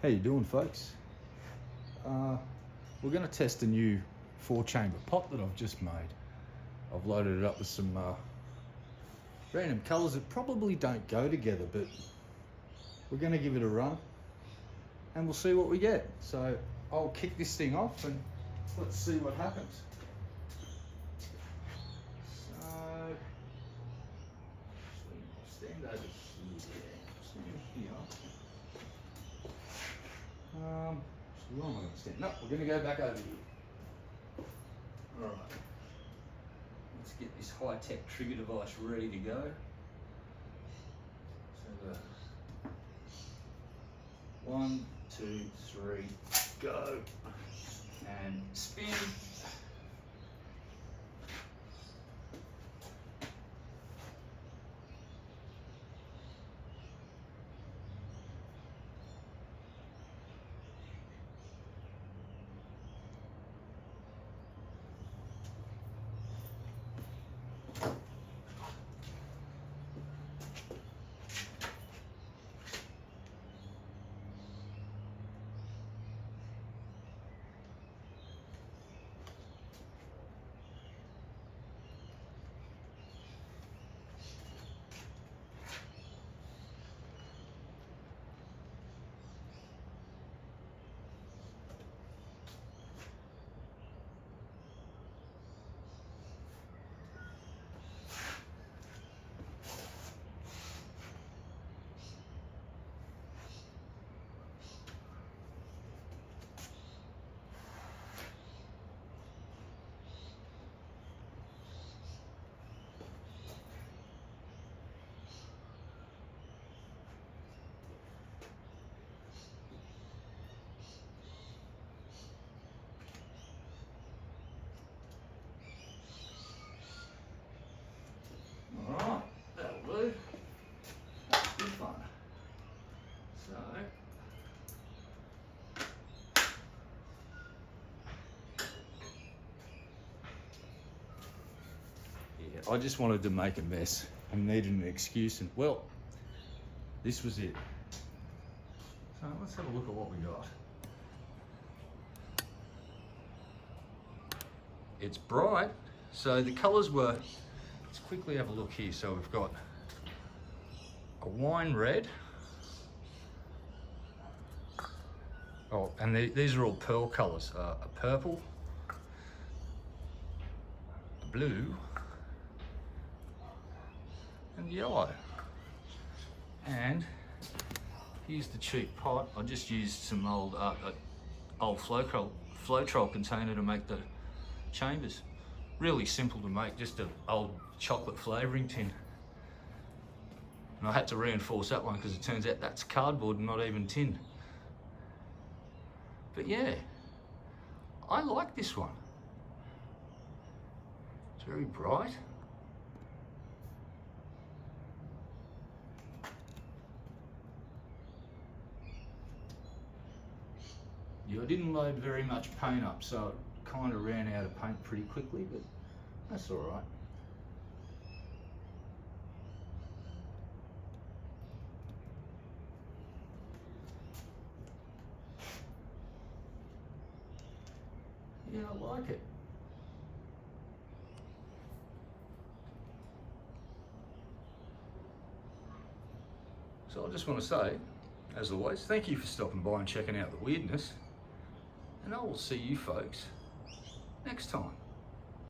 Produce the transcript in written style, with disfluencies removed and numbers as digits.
How you doing, folks? We're going to test a new 4-chamber pot that I've just made. I've loaded it up with some random colours that probably don't go together, but we're going to give it a run and we'll see what we get. So I'll kick this thing off and let's see what happens. So stand over here. So where am I going to stand? No, we're going to go back over here. All right. Let's get this high-tech trigger device ready to go. So the 1, 2, 3, go, and spin. Alright, that'll do. That's good fun. So, yeah, I just wanted to make a mess and needed an excuse, and well, this was it. So let's have a look at what we got. It's bright, so the colours were, let's quickly have a look here. So we've got a wine red. Oh, and these are all pearl colours. A purple, a blue, and yellow. And here's the cheap pot. I just used some old Floetrol container to make the chambers. Really simple to make, just an old chocolate flavouring tin. And I had to reinforce that one because it turns out that's cardboard and not even tin. But yeah, I like this one. It's very bright. Yeah, I didn't load very much paint up, so it kind of ran out of paint pretty quickly, but that's all right. Yeah, I like it. So I just want to say, as always, thank you for stopping by and checking out the weirdness, and I will see you folks next time.